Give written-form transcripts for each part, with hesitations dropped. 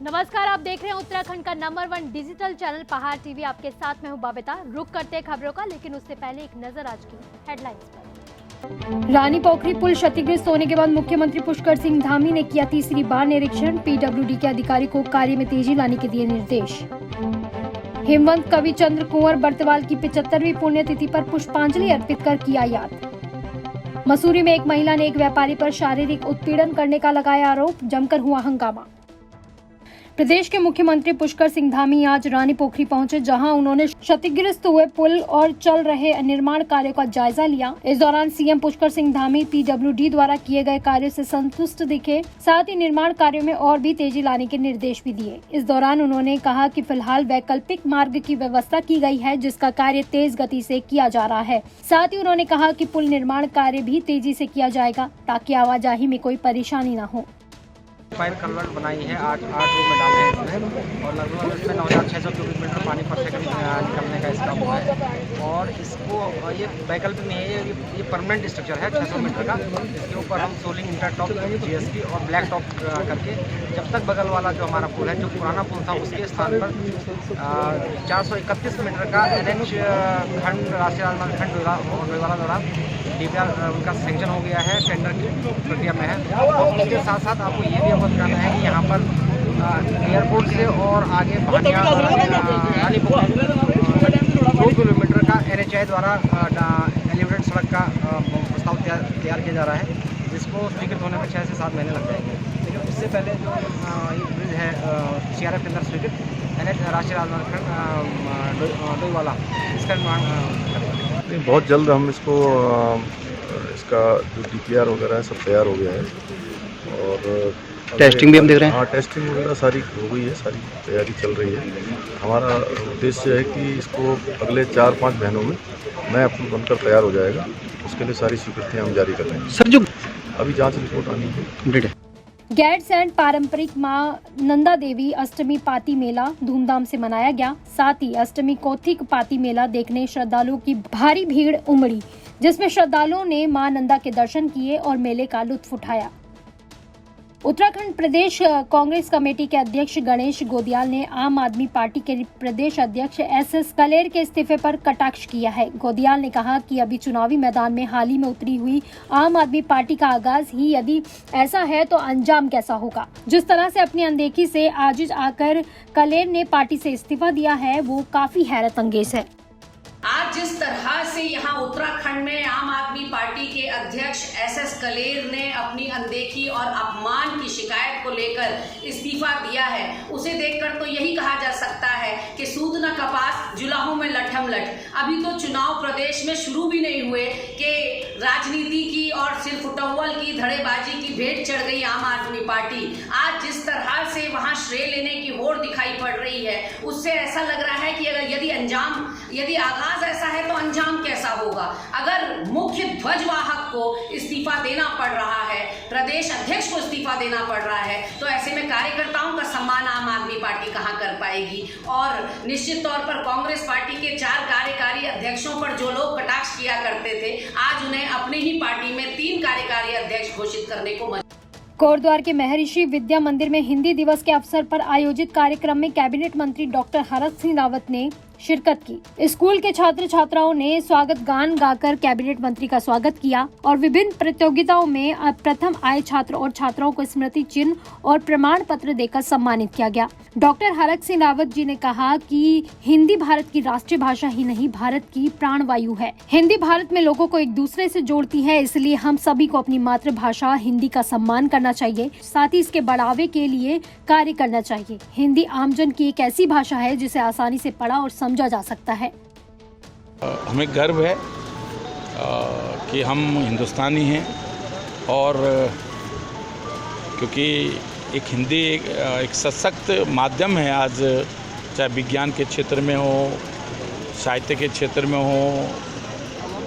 नमस्कार, आप देख रहे हैं उत्तराखंड का नंबर 1 डिजिटल चैनल पहाड़ टीवी। आपके साथ मैं हूं बबीता। रुक करते हैं खबरों का, लेकिन उससे पहले एक नजर आज की हेडलाइंस पर। रानी पोखरी पुल क्षतिग्रस्त होने के बाद मुख्यमंत्री पुष्कर सिंह धामी ने किया तीसरी बार निरीक्षण। पीडब्ल्यूडी के अधिकारी को कार्य में तेजी लाने के दिए निर्देश। हेमवंत कवि चंद्र कुंवर बर्तवाल की 75वीं पुण्यतिथि पर पुष्पांजलि अर्पित कर किया याद। मसूरी में एक महिला ने एक व्यापारी पर शारीरिक उत्पीड़न करने का लगाया आरोप, जमकर हुआ हंगामा। प्रदेश के मुख्यमंत्री पुष्कर सिंह धामी आज रानी पोखरी पहुंचे, जहां उन्होंने क्षतिग्रस्त हुए पुल और चल रहे निर्माण कार्यों का जायजा लिया। इस दौरान सीएम पुष्कर सिंह धामी पीडब्ल्यूडी द्वारा किए गए कार्यों से संतुष्ट दिखे, साथ ही निर्माण कार्यों में और भी तेजी लाने के निर्देश भी दिए। इस दौरान उन्होंने कहा कि फिलहाल वैकल्पिक मार्ग की व्यवस्था की गई है, जिसका कार्य तेज गति से किया जा रहा है। साथ ही उन्होंने कहा कि पुल निर्माण कार्य भी तेजी से किया जाएगा, ताकि आवाजाही में कोई परेशानी न हो। फायर कन्वर्ट बनाई है, 8 रूम में डाले हैं इसमें, और लगभग इसमें 9600 क्यूबिक मीटर पानी पर सेकंड निकलने का इसका हुआ है। और इसको ये वैकल्पिक नहीं है, ये परमानेंट स्ट्रक्चर है 600 मीटर का। इसके ऊपर हम सोलिंग इंटरटॉप, जीएसपी और ब्लैक टॉप करके जब तक बगल वाला जो हमारा पुल है, जो पुराना पुल था, उसके स्थान पर 431 मीटर का NH खंड राष्ट्रीय राजमार्ग खंड डोईवाला दौरा DPR उनका सेंक्शन हो गया है, टेंडर की प्रक्रिया में है। और उसके साथ साथ आपको ये भी अवगत करना है कि यहाँ पर एयरपोर्ट से और आगे भानिया रानी पोखरी 2 किलोमीटर का NHAI द्वारा एलिवेटेड सड़क का प्रस्ताव तैयार किया जा रहा है, जिसको स्वीकृत होने में 6 से 7 महीने लग जाएंगे। लेकिन उससे पहले जो ये ब्रिज है CRF के अंदर स्वीकृत NH राष्ट्रीय राजमार्ग खंड डोईवाला, इसका निर्माण बहुत जल्द हम इसको इसका जो DPR वगैरह है सब तैयार हो गया है, और टेस्टिंग भी हम देख रहे हैं। हाँ, टेस्टिंग वगैरह सारी हो गई है, सारी तैयारी चल रही है। हमारा उद्देश्य है कि इसको अगले 4-5 महीनों में नया पुल बनकर तैयार हो जाएगा। उसके लिए सारी स्वीकृतियाँ हम जारी कर रहे हैं। सर, जो अभी जांच रिपोर्ट आनी है कंप्लीट है। गैड्स एंड पारंपरिक मां नंदा देवी अष्टमी पाती मेला धूमधाम से मनाया गया। साथ ही अष्टमी कौथिक पाती मेला देखने श्रद्धालुओं की भारी भीड़ उमड़ी, जिसमें श्रद्धालुओं ने मां नंदा के दर्शन किए और मेले का लुत्फ उठाया। उत्तराखंड प्रदेश कांग्रेस कमेटी के अध्यक्ष गणेश गोदियाल ने आम आदमी पार्टी के प्रदेश अध्यक्ष SS कलेर के इस्तीफे पर कटाक्ष किया है। गोदियाल ने कहा कि अभी चुनावी मैदान में हाल ही में उतरी हुई आम आदमी पार्टी का आगाज ही यदि ऐसा है तो अंजाम कैसा होगा। जिस तरह से अपनी अनदेखी से आजिज आकर कलेर ने पार्टी से इस्तीफा दिया है, वो काफी हैरत अंगेज है। आज जिस तरह से यहाँ उत्तराखंड में आम आदमी पार्टी के अध्यक्ष SS कलेर ने अपनी अनदेखी और अपमान की शिकायत को लेकर इस्तीफा दिया है, उसे देखकर तो यही कहा जा सकता है कि सूद न कपास जुलाहों में लठम लठ। अभी तो चुनाव प्रदेश में शुरू भी नहीं हुए कि राजनीति की और सिर्फ टव्वल की धड़ेबाजी की भेंट चढ़ गई आम आदमी पार्टी। आज जिस तरह से वहाँ श्रेय लेने की होड़ दिखाई पड़ रही है, उससे ऐसा लग रहा है कि अगर यदि आगाज ऐसा है तो अंजाम कैसा होगा। अगर मुख्य ध्वजवाहक को इस्तीफा देना पड़ रहा है, प्रदेश अध्यक्ष को इस्तीफा देना पड़ रहा है, तो ऐसे में कार्यकर्ताओं का सम्मान आम आदमी पार्टी कहां कर पाएगी। और निश्चित तौर पर कांग्रेस पार्टी के 4 कार्यकारी अध्यक्षों पर जो लोग कटाक्ष किया करते थे, आज उन्हें अपनी ही पार्टी में 3 कार्यकारी अध्यक्ष घोषित करने को कोटद्वार के महर्षि विद्या मंदिर में हिंदी दिवस के अवसर पर आयोजित कार्यक्रम में कैबिनेट मंत्री डॉक्टर हरक सिंह रावत ने शिरकत की। स्कूल के छात्र छात्राओं ने स्वागत गान गाकर कैबिनेट मंत्री का स्वागत किया और विभिन्न प्रतियोगिताओं में प्रथम आए छात्र और छात्राओं को स्मृति चिन्ह और प्रमाण पत्र देकर सम्मानित किया गया। डॉक्टर हरक सिंह रावत जी ने कहा कि हिंदी भारत की राष्ट्रीय भाषा ही नहीं, भारत की प्राणवायु है। हिंदी भारत में लोगों को एक दूसरे से जोड़ती है, इसलिए हम सभी को अपनी मातृभाषा हिंदी का सम्मान करना चाहिए, साथ ही इसके बढ़ावे के लिए कार्य करना चाहिए। हिंदी आमजन की एक ऐसी भाषा है जिसे आसानी से पढ़ा और समझा जा सकता है। हमें गर्व है कि हम हिंदुस्तानी हैं, और क्योंकि एक हिंदी एक सशक्त माध्यम है। आज चाहे विज्ञान के क्षेत्र में हो, साहित्य के क्षेत्र में हो,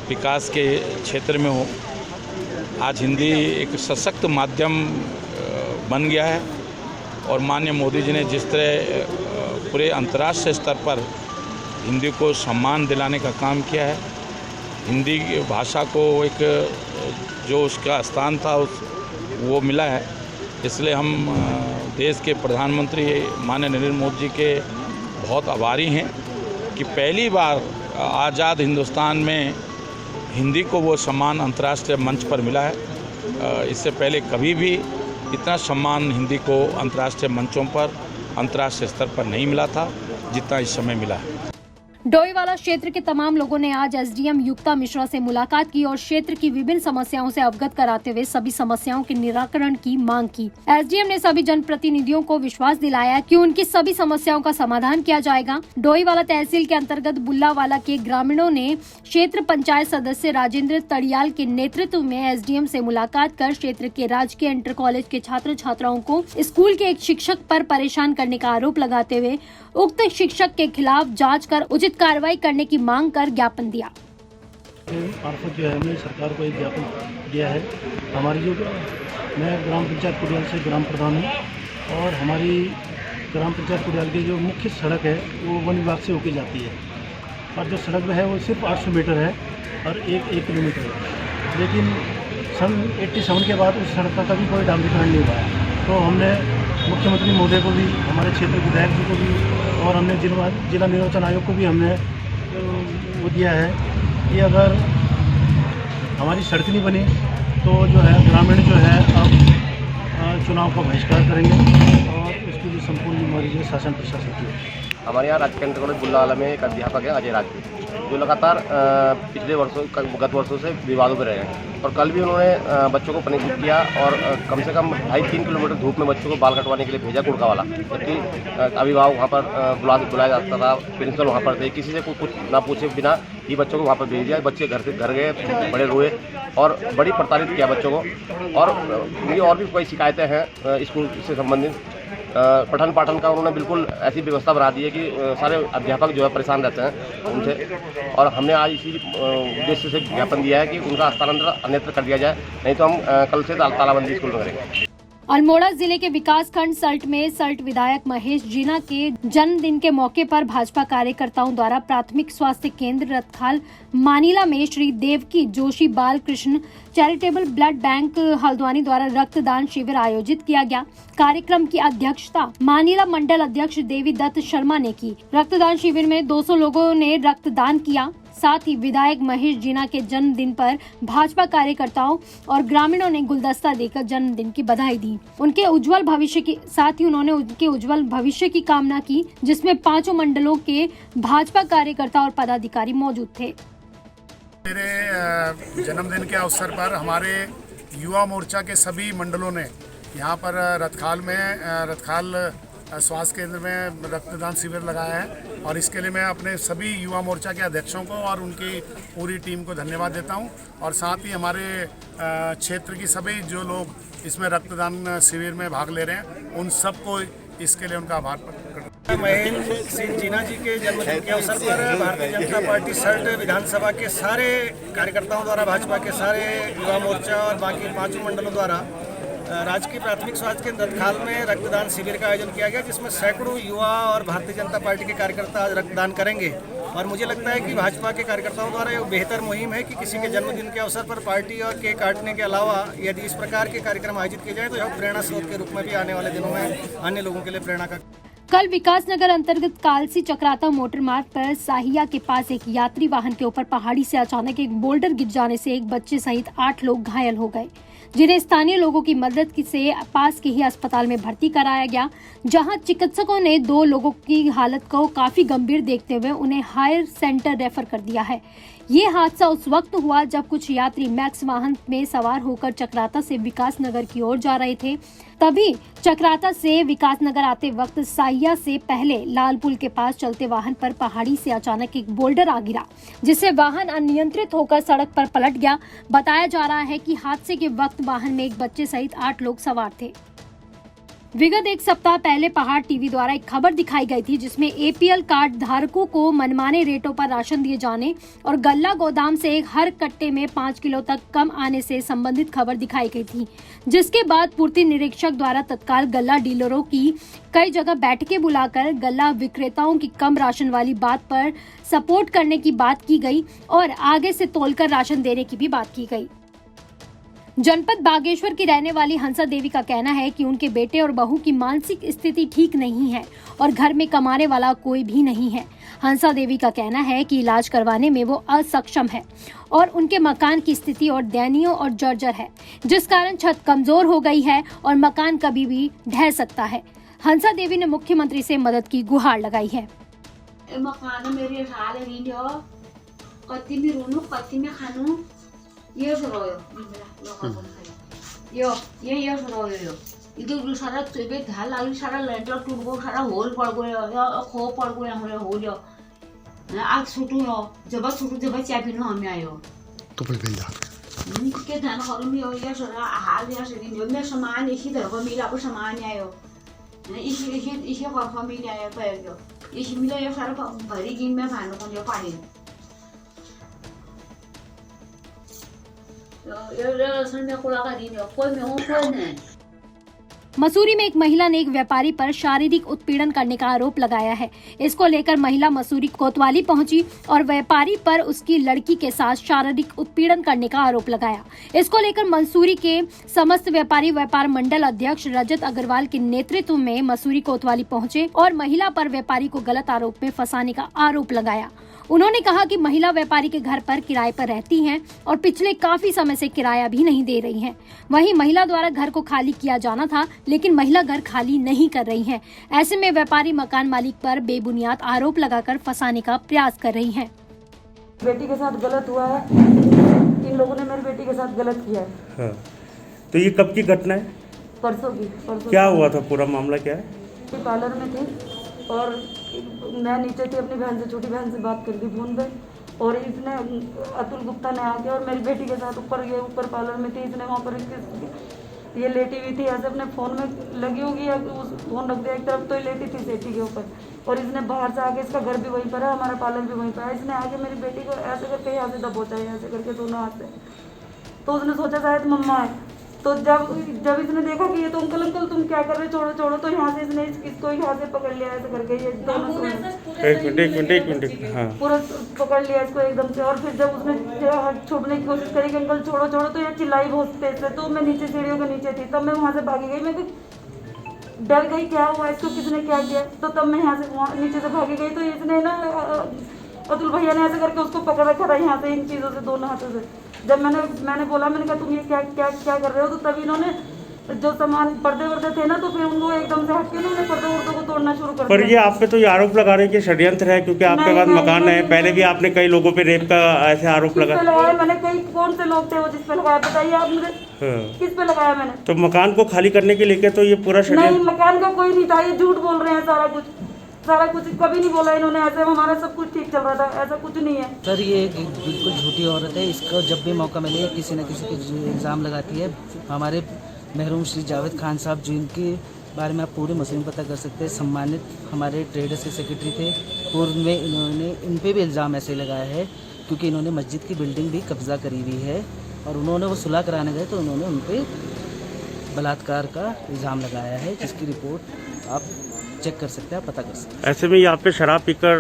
विकास के क्षेत्र में हो, आज हिंदी एक सशक्त माध्यम बन गया है। और माननीय मोदी जी ने जिस तरह पूरे अंतर्राष्ट्रीय स्तर पर हिंदी को सम्मान दिलाने का काम किया है, हिंदी भाषा को एक जो उसका स्थान था वो मिला है, इसलिए हम देश के प्रधानमंत्री माननीय नरेंद्र मोदी जी के बहुत आभारी हैं कि पहली बार आज़ाद हिंदुस्तान में हिंदी को वो सम्मान अंतर्राष्ट्रीय मंच पर मिला है। इससे पहले कभी भी इतना सम्मान हिंदी को अंतर्राष्ट्रीय मंचों पर, अंतर्राष्ट्रीय स्तर पर नहीं मिला था जितना इस समय मिला है। डोईवाला क्षेत्र के तमाम लोगों ने आज एसडीएम युक्ता मिश्रा से मुलाकात की और क्षेत्र की विभिन्न समस्याओं से अवगत कराते हुए सभी समस्याओं के निराकरण की मांग की। एसडीएम ने सभी जनप्रतिनिधियों को विश्वास दिलाया कि उनकी सभी समस्याओं का समाधान किया जाएगा। डोईवाला तहसील के अंतर्गत बुल्लावाला के ग्रामीणों ने क्षेत्र पंचायत सदस्य राजेंद्र तड़ियाल के नेतृत्व में एसडीएम से मुलाकात कर क्षेत्र के राजकीय इंटर कॉलेज के छात्र छात्राओं को स्कूल के एक शिक्षक पर परेशान करने का आरोप लगाते हुए उक्त शिक्षक के खिलाफ जांच कर उचित कार्रवाई करने की मांग कर ज्ञापन दिया। मार्फत जो है हमने सरकार को एक ज्ञापन दिया है। हमारी जो मैं ग्राम पंचायत कुड़ियाल से ग्राम प्रधान हूँ और हमारी ग्राम पंचायत कुड़ियाल की जो मुख्य सड़क है वो वन विभाग से होके जाती है और जो सड़क है वो सिर्फ 800 मीटर है और 1 किलोमीटर है, लेकिन सन 87 के बाद उस सड़क का कभी कोई डामरीकरण नहीं हुआ है। तो हमने मुख्यमंत्री महोदय को भी, हमारे क्षेत्र विधायक जी को भी और हमने जिला निर्वाचन आयोग को भी हमने वो दिया है कि अगर हमारी सड़क नहीं बनी तो जो है ग्रामीण जो है अब चुनाव का बहिष्कार करेंगे और उसकी जो संपूर्ण जिम्मेदारी जो शासन प्रशासन की है। हमारे यहाँ राजकीय इंटर कॉलेज बुल्लावाला में एक अध्यापक है अजय राजपूत, जो लगातार पिछले गत वर्षों से विवादों में रहे हैं और कल भी उन्होंने बच्चों को पनिशमेंट किया और कम से कम 2.5-3 किलोमीटर धूप में बच्चों को बाल कटवाने के लिए भेजा कुड़का वाला, जबकि अभिभावक वहाँ पर बुलाया जाता था, प्रिंसिपल वहाँ पर थे, किसी से कुछ ना पूछे बिना ही बच्चों को वहाँ पर भेज दिया। बच्चे घर गए, बड़े रोए और बड़ी प्रताड़ित किया बच्चों को। और मुझे और भी कोई शिकायतें हैं स्कूल से संबंधित। पठन पाठन का उन्होंने बिल्कुल ऐसी व्यवस्था बना दी है कि सारे अध्यापक जो है परेशान रहते हैं उनसे, और हमने आज इसी उद्देश्य से ज्ञापन दिया है कि उनका हस्तांतरण अन्यत्र कर दिया जाए, नहीं तो हम कल से तालाबंदी स्कूल में करेंगे। अल्मोड़ा जिले के विकास खंड सल्ट में सल्ट विधायक महेश जीना के जन्मदिन के मौके पर भाजपा कार्यकर्ताओं द्वारा प्राथमिक स्वास्थ्य केंद्र रतखाल मानीला में श्री देवकी जोशी बाल Krishna charitable blood bank Haldwani द्वारा रक्तदान शिविर आयोजित किया गया। कार्यक्रम की अध्यक्षता मानीला मंडल अध्यक्ष देवी दत्त शर्मा ने की। रक्तदान शिविर में 200 लोगों ने रक्तदान किया। साथ ही विधायक महेश जीना के जन्मदिन पर भाजपा कार्यकर्ताओं और ग्रामीणों ने गुलदस्ता देकर जन्मदिन की बधाई दी। उनके उज्जवल भविष्य की साथ ही उन्होंने उनके उज्जवल भविष्य की कामना की, जिसमें 5 मंडलों के भाजपा कार्यकर्ता और पदाधिकारी मौजूद थे। मेरे जन्मदिन के अवसर पर हमारे युवा मोर्चा के सभी मंडलों ने यहाँ पर रतखाल स्वास्थ्य केंद्र में रक्तदान शिविर लगाया है और इसके लिए मैं अपने सभी युवा मोर्चा के अध्यक्षों को और उनकी पूरी टीम को धन्यवाद देता हूं और साथ ही हमारे क्षेत्र की सभी जो लोग इसमें रक्तदान शिविर में भाग ले रहे हैं उन सबको इसके लिए उनका आभार प्रकट करता हूं। महेश सिंह जीना जी के जन्मदिन के अवसर पर भारतीय जनता पार्टी सल्ट विधानसभा के सारे कार्यकर्ताओं द्वारा, भाजपा के सारे युवा मोर्चा और बाकी 5 मंडलों द्वारा राजकीय प्राथमिक स्वास्थ्य केंद्र रतखाल में रक्तदान शिविर का आयोजन किया गया, जिसमें सैकड़ों युवा और भारतीय जनता पार्टी के कार्यकर्ता आज रक्तदान करेंगे। और मुझे लगता है कि भाजपा के कार्यकर्ताओं द्वारा एक बेहतर मुहिम है कि किसी के जन्मदिन के अवसर पर पार्टी और केक काटने के अलावा यदि इस प्रकार के कार्यक्रम आयोजित किए जाए तो यह प्रेरणा स्रोत के रूप में भी आने वाले दिनों में अन्य लोगों के लिए प्रेरणा का। कल विकास नगर अंतर्गत कालसी चक्राता मोटर मार्ग पर साहिया के पास एक यात्री वाहन के ऊपर पहाड़ी से अचानक एक बोल्डर गिर जाने से एक बच्चे सहित 8 लोग घायल हो गए, जिन्हें स्थानीय लोगों की मदद से पास के ही अस्पताल में भर्ती कराया गया, जहां चिकित्सकों ने 2 लोगों की हालत को काफी गंभीर देखते हुए उन्हें हायर सेंटर रेफर कर दिया है। ये हादसा उस वक्त हुआ जब कुछ यात्री मैक्स वाहन में सवार होकर चक्राता से विकास नगर की ओर जा रहे थे। तभी चक्राता से विकास नगर आते वक्त साहिया से पहले लाल पुल के पास चलते वाहन पर पहाड़ी से अचानक एक बोल्डर आ गिरा, जिससे वाहन अनियंत्रित होकर सड़क पर पलट गया। बताया जा रहा है कि हादसे के वक्त वाहन में एक बच्चे सहित 8 लोग सवार थे। विगत 1 सप्ताह पहले पहाड़ टीवी द्वारा एक खबर दिखाई गई थी, जिसमें एपीएल कार्ड धारकों को मनमाने रेटों पर राशन दिए जाने और गल्ला गोदाम से हर कट्टे में 5 किलो तक कम आने से संबंधित खबर दिखाई गई थी, जिसके बाद पूर्ति निरीक्षक द्वारा तत्काल गल्ला डीलरों की कई जगह बैठकें बुलाकर गल्ला विक्रेताओं की कम राशन वाली बात पर सपोर्ट करने की बात की गई और आगे से तोलकर राशन देने की भी बात की गई। जनपद बागेश्वर की रहने वाली हंसा देवी का कहना है कि उनके बेटे और बहू की मानसिक स्थिति ठीक नहीं है और घर में कमाने वाला कोई भी नहीं है। हंसा देवी का कहना है कि इलाज करवाने में वो असक्षम है और उनके मकान की स्थिति और दयनीय और जर्जर है, जिस कारण छत कमजोर हो गई है और मकान कभी भी ढह सकता है। हंसा देवी ने मुख्यमंत्री से मदद की गुहार लगाई है। मकान मेरे हाल कति में रोनु कति में खानु ये रोयो इधर सारा चुबे ढाल आलू सारा लेंटर टूट गो सारा होल पड़ गयो खो पड़ गयो हमरे होल आग छुटू हो जब चाबी न हमें आयो तो पर गई के धान हरु में ये सारा हाल या से दिन में सामान इसी तरह को मिला को सामान आयो इसी को फैमिली आयो पायो इसी मिला ये सारा भरी गिन में भानो को पानी मसूरी में एक महिला ने एक व्यापारी पर शारीरिक उत्पीड़न करने का आरोप लगाया है। इसको लेकर महिला मसूरी कोतवाली पहुंची और व्यापारी पर उसकी लड़की के साथ शारीरिक उत्पीड़न करने का आरोप लगाया। इसको लेकर मसूरी के समस्त व्यापारी व्यापार मंडल अध्यक्ष रजत अग्रवाल के नेतृत्व में मसूरी कोतवाली पहुंचे और महिला पर व्यापारी को गलत आरोप में फंसाने का आरोप लगाया। उन्होंने कहा कि महिला व्यापारी के घर पर किराए पर रहती हैं और पिछले काफी समय से किराया भी नहीं दे रही हैं। वहीं महिला द्वारा घर को खाली किया जाना था, लेकिन महिला घर खाली नहीं कर रही हैं। ऐसे में व्यापारी मकान मालिक पर बेबुनियाद आरोप लगाकर फंसाने का प्रयास कर रही हैं। बेटी के साथ गलत हुआ है, इन लोगों ने मेरी बेटी के साथ गलत किया है। हाँ। तो ये कब की घटना है? परसों क्या हुआ था, पूरा मामला क्या है? पार्लर में थी और मैं नीचे थी, अपनी बहन से, छोटी बहन से बात कर दी फोन पे, और इसने अतुल गुप्ता ने आके और मेरी बेटी के साथ ऊपर पार्लर में थी, इसने वहाँ पर ये लेटी हुई थी, ऐसे अपने फ़ोन में लगी होगी, उस फोन रख दिया एक तरफ, तो ये लेटी थी सेटी के ऊपर, और इसने बाहर से आके, इसका घर भी वहीं पर है, हमारा पार्लर भी वहीं पर है, इसने आके मेरी बेटी को ऐसे करके यहाँ से दबोचा है, ऐसे करके दोनों हाथ से। तो उसने सोचा शायद मम्मा है, तो जब इसने देखा कि ये तो अंकल तुम क्या कर रहे, छोड़ो, तो यहाँ से इसने इसको यहाँ से पकड़ लिया ऐसे करके, ये दोनों एक मिनट हाँ। पूरा पकड़ लिया इसको एकदम से, और फिर जब उसने छूटने की कोशिश करी कि अंकल छोड़ो, तो ये चिल्लाई बहुत तेज से। तो मैं नीचे सीढ़ियों के नीचे थी, तब मैं वहाँ से भागी गई, मैं डर गई क्या हुआ इसको, किसने क्या किया, तो तब मैं यहाँ से नीचे से भागी गई। तो इसने ना अतुल भैया ने ऐसे करके उसको पकड़ रखा था यहाँ से, इन चीज़ों से, दोनों हाथों से। जब मैंने बोला, मैंने कहा तुम ये क्या कर रहे हो, तो तभी इन्होंने जो सामान पर्दे थे ना, तो फिर उनको एकदम से हट के उन्होंने पर्दों को तोड़ना शुरू कर दिया। पर ये आप पे तो ये आरोप लगा रहे हैं कि षड्यंत्र है, क्योंकि आपके पास मकान है, पहले भी आपने कई लोगों पे रेप का ऐसे आरोप लगाया। मैंने कौन से लोग थे वो जिस पे लगाया, बताइए आप मुझे। किस पे लगाया मैंने? तो मकान को खाली करने के लेके तो ये पूरा षड्यंत्र? नहीं, मकान का कोई नहीं था, ये झूठ बोल रहे हैं, सारा कुछ कभी नहीं बोला इन्होंने, ऐसे हमारा सब कुछ ठीक चल रहा था, ऐसा कुछ नहीं है। सर ये बिल्कुल झूठी औरत है, इसको जब भी मौका मिले किसी न किसी पे इल्ज़ाम लगाती है। हमारे मरहूम श्री जावेद खान साहब जिनके बारे में आप पूरे मसले में पता कर सकते हैं, सम्मानित हमारे ट्रेडर्स के सेक्रेटरी थे, पूर्व में इन्होंने इन पर भी इल्ज़ाम ऐसे लगाया है, क्योंकि इन्होंने मस्जिद की बिल्डिंग भी कब्ज़ा करी हुई है, और उन्होंने वो सुलह कराने गए तो उन्होंने उन पर बलात्कार का इल्ज़ाम लगाया है, जिसकी रिपोर्ट आप चेक कर सकते हैं, आप पता कर सकते हैं। ऐसे में यहाँ पे शराब पीकर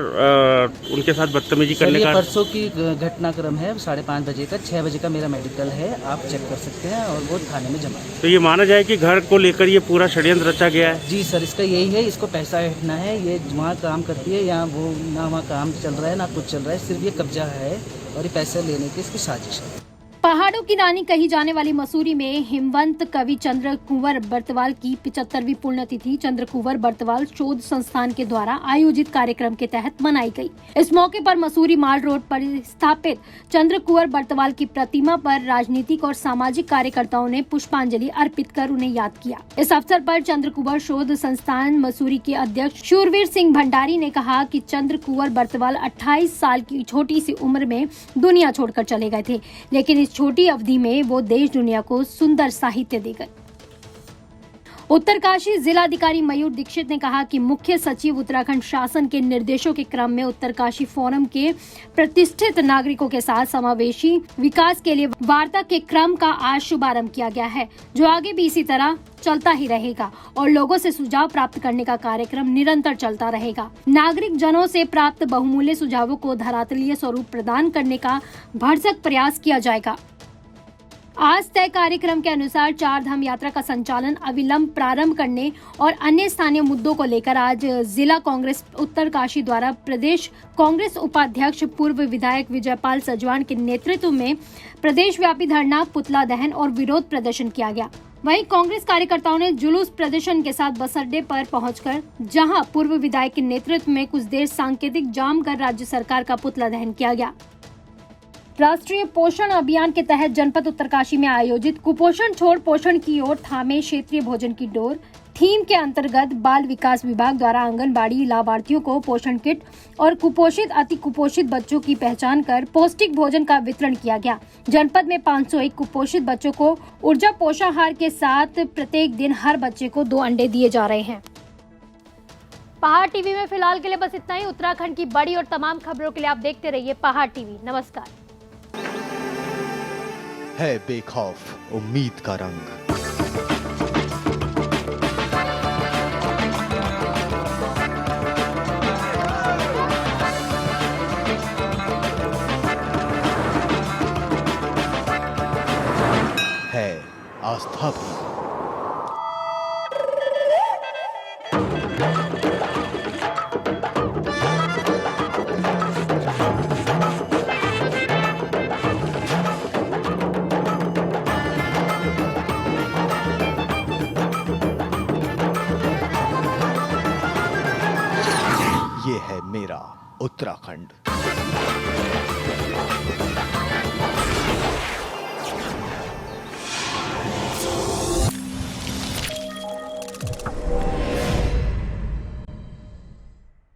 उनके साथ बदतमीजी करने का? परसों की घटनाक्रम है, 5:30 बजे का, 6 बजे का मेरा मेडिकल है, आप चेक कर सकते हैं, और वो थाने में जमा है। तो ये माना जाए कि घर को लेकर ये पूरा षड्यंत्र रचा गया है? जी सर, इसका यही है, इसको पैसा हटना है, ये वहाँ काम करती है, यहाँ वो ना वहाँ काम चल रहा है ना कुछ चल रहा है, सिर्फ ये कब्जा है और ये पैसे लेने की इसकी साजिश है। पहाड़ों की रानी कही जाने वाली मसूरी में हिमवंत कवि चंद्र कुंवर बर्तवाल की 75वीं पुण्यतिथि चंद्र कुंवर बर्तवाल शोध संस्थान के द्वारा आयोजित कार्यक्रम के तहत मनाई गई। इस मौके पर मसूरी माल रोड पर स्थापित चंद्र कुंवर बर्तवाल की प्रतिमा पर राजनीतिक और सामाजिक कार्यकर्ताओं ने पुष्पांजलि अर्पित कर उन्हें याद किया। इस अवसर पर चंद्र कुंवर शोध संस्थान मसूरी के अध्यक्ष शूरवीर सिंह भंडारी ने कहा कि चंद्र कुंवर बर्तवाल 28 साल की छोटी सी उम्र में दुनिया छोड़कर चले गए थे, लेकिन इस छोटी अवधि में वो देश दुनिया को सुंदर साहित्य दे गए। उत्तरकाशी जिलाधिकारी मयूर दीक्षित ने कहा कि मुख्य सचिव उत्तराखंड शासन के निर्देशों के क्रम में उत्तरकाशी फोरम के प्रतिष्ठित नागरिकों के साथ समावेशी विकास के लिए वार्ता के क्रम का आज शुभारंभ किया गया है, जो आगे भी इसी तरह चलता ही रहेगा और लोगों से सुझाव प्राप्त करने का कार्यक्रम निरंतर चलता रहेगा। नागरिक जनों से प्राप्त बहुमूल्य सुझावों को धरातलीय स्वरूप प्रदान करने का भरसक प्रयास किया जाएगा। आज तय कार्यक्रम के अनुसार चार धाम यात्रा का संचालन अविलंब प्रारंभ करने और अन्य स्थानीय मुद्दों को लेकर आज जिला कांग्रेस उत्तरकाशी द्वारा प्रदेश कांग्रेस उपाध्यक्ष पूर्व विधायक विजयपाल सजवान के नेतृत्व में प्रदेश व्यापी धरना, पुतला दहन और विरोध प्रदर्शन किया गया। वहीं कांग्रेस कार्यकर्ताओं ने जुलूस प्रदर्शन के साथ बस अड्डे पर पहुंचकर जहां पूर्व विधायक के नेतृत्व में कुछ देर सांकेतिक जाम कर राज्य सरकार का पुतला दहन किया गया। राष्ट्रीय पोषण अभियान के तहत जनपद उत्तरकाशी में आयोजित कुपोषण छोड़ पोषण की ओर थामे क्षेत्रीय भोजन की डोर थीम के अंतर्गत बाल विकास विभाग द्वारा आंगनबाड़ी लाभार्थियों को पोषण किट और कुपोषित अति कुपोषित बच्चों की पहचान कर पौष्टिक भोजन का वितरण किया गया। जनपद में 501 कुपोषित बच्चों को ऊर्जा पोषाहार के साथ प्रत्येक दिन हर बच्चे को 2 अंडे दिए जा रहे हैं। पहाड़ टीवी में फिलहाल के लिए बस इतना ही। उत्तराखंड की बड़ी और तमाम खबरों के लिए आप देखते रहिए पहाड़ टीवी। नमस्कार। है बेखौफ उम्मीद का रंग। है आस्था भी। ये है मेरा उत्तराखंड।